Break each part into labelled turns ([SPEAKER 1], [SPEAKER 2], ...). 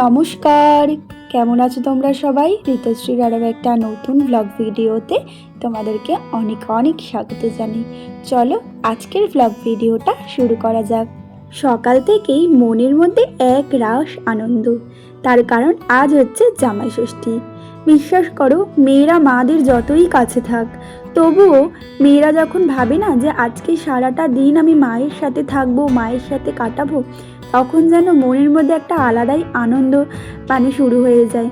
[SPEAKER 1] নমস্কার, কেমন আছো তোমরা সবাই? ঋতুশ্রীর আরও একটা নতুন ব্লগ ভিডিওতে তোমাদেরকে অনেক অনেক স্বাগত জানাই। চলো আজকের ব্লগ ভিডিওটা শুরু করা যাক। সকাল থেকেই মনের মধ্যে এক রাস আনন্দ, তার কারণ আজ হচ্ছে জামাই ষষ্ঠী। বিশ্বাস করো, মেয়েরা মাদের যতই কাছে থাক, তবুও মেয়েরা যখন ভাবে না যে আজকে সারাটা দিন আমি মায়ের সাথে থাকবো, মায়ের সাথে কাটাবো, তখন যেন মনের মধ্যে একটা আলাদাই আনন্দ শুরু হয়ে যায়।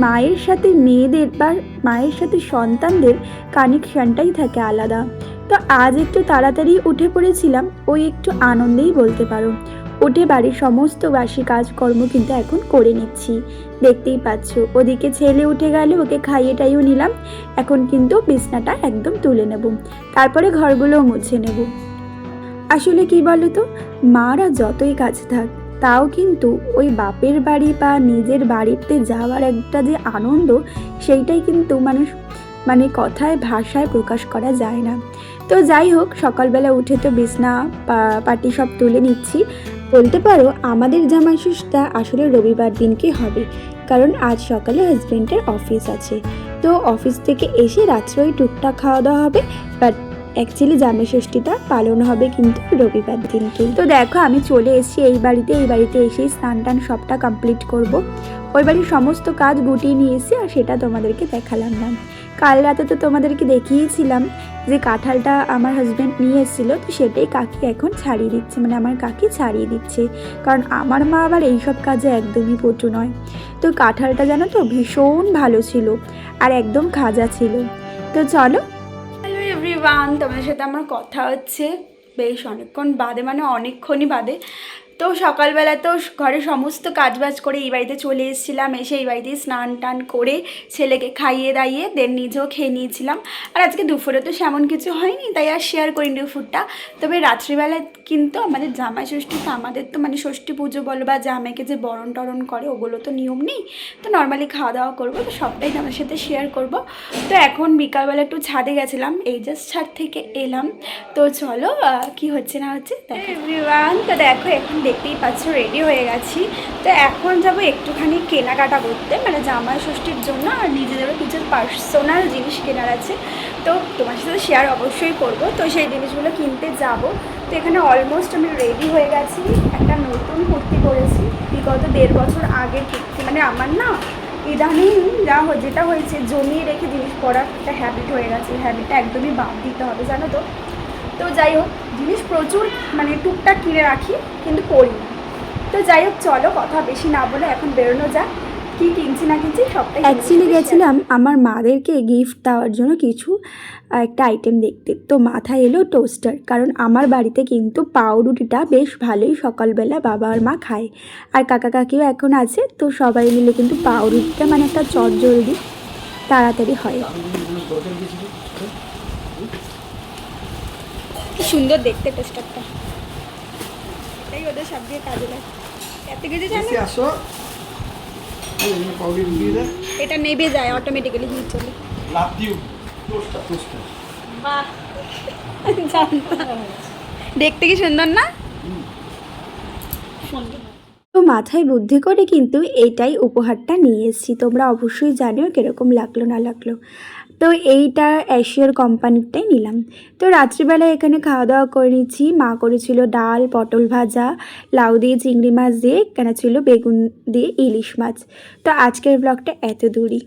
[SPEAKER 1] মায়ের সাথে মেয়েদের বা মায়ের সাথে সন্তানদের কানেকশানটাই থাকে আলাদা। তো আজ একটু তাড়াতাড়ি উঠে পড়েছিলাম, ওই একটু আনন্দেই বলতে পারো। উঠে বাড়ির সমস্ত বাসি কাজকর্ম কিন্তু এখন করে নিচ্ছি, দেখতেই পাচ্ছ। ওদিকে ছেলে উঠে গেলে ওকে খাইয়ে টাইও নিলাম। এখন কিন্তু বিছনাটা একদম তুলে নেব, তারপরে ঘরগুলোও মুছে নেব। আসলে কি বলো তো, মারা যতই কাছে থাক, তাও কিন্তু ওই বাপের বাড়ি বা নিজের বাড়িতে যাওয়ার একটা যে আনন্দ, সেইটাই কিন্তু কথায় ভাষায় প্রকাশ করা যায় না। তো যাই হোক, সকালবেলা উঠে তো বিছনা পাটি সব তুলে নিচ্ছি। বলতে পারো আমাদের জামাই ষষ্ঠীটা আসলে রবিবার দিনকে হবে, কারণ আজ সকালে হাজব্যান্ডের অফিস আছে। তো অফিস থেকে এসে রাত্রে ওই টুকটাক খাওয়া দাওয়া হবে, বাট অ্যাকচুয়ালি জামাই ষষ্ঠীটা পালন হবে কিন্তু রবিবার দিনকে। তো দেখো, আমি চলে এসেছি এই বাড়িতে এসেই স্নান টান সবটা কমপ্লিট করব। ওই বাড়ির সমস্ত কাজ গুটিয়ে নিয়ে এসেছি, আর সেটা তোমাদেরকে দেখালাম না। কাল রাতে তো তোমাদেরকে দেখিয়েছিলাম যে কাঁঠালটা আমার হাজব্যান্ড নিয়ে এসেছিলো, তো সেটাই কাকি এখন ছাড়িয়ে দিচ্ছে, আমার কাকি ছাড়িয়ে দিচ্ছে, কারণ আমার মা আবার এইসব কাজে একদমই পটু নয়। তো কাঁঠালটা জানো তো ভীষণ ভালো ছিল, আর একদম খাজা ছিল। তো চলো। হ্যালো এভরিওয়ান, তোমাদের সাথে আমার কথা হচ্ছে বেশ অনেকক্ষণ বাদে, অনেকক্ষণই বাদে। তো সকালবেলা তো ঘরে সমস্ত কাজবাজ করে এই বাড়িতে চলে এসেছিলাম। এসে এই বাড়িতেই স্নান টান করে ছেলেকে খাইয়ে দাইয়ে দেন নিজেও খেয়ে নিয়েছিলাম। আর আজকে দুপুরে তো সেমন কিছু হয়নি, তাই আর শেয়ার করিনি দুপুরটা। তবে রাত্রিবেলায় কিন্তু আমাদের জামাই ষষ্ঠী, তো আমাদের তো ষষ্ঠী পুজো বলো বা জামাইকে যে বরণ টরণ করে, ওগুলো তো নিয়ম নেই। তো নর্মালি খাওয়া দাওয়া করবো, তো সবটাই তোমার সাথে শেয়ার করব। তো এখন বিকালবেলা একটু ছাদে গেছিলাম, এই জাস্ট ছাদ থেকে এলাম। তো চলো কি হচ্ছে না হচ্ছে দেখো এভরিওয়ান। তো দেখো, এখন দেখতেই পাচ্ছ রেডি হয়ে গেছি। তো এখন যাব একটুখানি কেনাকাটা করতে, জামাই ষষ্ঠীর জন্য, আর নিজেদেরও কিছু পার্সোনাল জিনিস কেনার আছে। তো তোমার সাথে শেয়ার অবশ্যই করব। তো সেই জিনিসগুলো কিনতে যাব। তো এখানে অলমোস্ট আমি রেডি হয়ে গেছি। একটা নতুন কুর্তি পরেছি, বিগত 1.5 বছর আগের কুর্তি। আমার না ইদানিং যেটা হয়েছে, জমিয়ে রেখে জিনিস পরার একটা হ্যাবিট হয়ে গেছে। হ্যাবিটটা একদমই বাদ দিতে হবে, জানো তো। তো যাই হোক, জিনিস প্রচুর টুকটাক কিনে রাখি, কিন্তু পরি না। তো যাই হোক, চলো কথা বেশি না বলে এখন বেরোনো যাক। কি কিনছি না কিনছি সবটাই। অ্যাকচুয়ালি গেছিলাম আমার মাদেরকে গিফট দেওয়ার জন্য কিছু একটা আইটেম দেখতে। তো মাথায় এলো টোস্টার, কারণ আমার বাড়িতে কিন্তু পাউরুটিটা বেশ ভালোই সকালবেলা বাবা আর মা খায়, আর কাকা কাকিও এখন আছে। তো সবাই মিলে কিন্তু পাউরুটিটা একটা চটজলদি তাড়াতাড়ি হয়। কি সুন্দর দেখতে টোস্টারটা, এটাই ওদের সব দিয়ে কাজে লাগে। এত কিছু জানো, এটা নেবে যায় অটোমেটিক্যালি হিট চলে। বাহ, দেখতে কি সুন্দর না? সুন্দর। তো মাথায় বুদ্ধি করে কিন্তু এইটাই উপহারটা নিয়ে এসেছি। তোমরা অবশ্যই জানিও কীরকম লাগলো না লাগলো। তো এইটা এশিয়ার কোম্পানিরটাই নিলাম। তো রাত্রিবেলা এখানে খাওয়া দাওয়া করে নিচ্ছি। মা করেছিল ডাল, পটল ভাজা, লাউ দিয়ে চিংড়ি মাছ দিয়ে, এখানে ছিল বেগুন দিয়ে ইলিশ মাছ। তো আজকের ব্লগটা এত দূরই।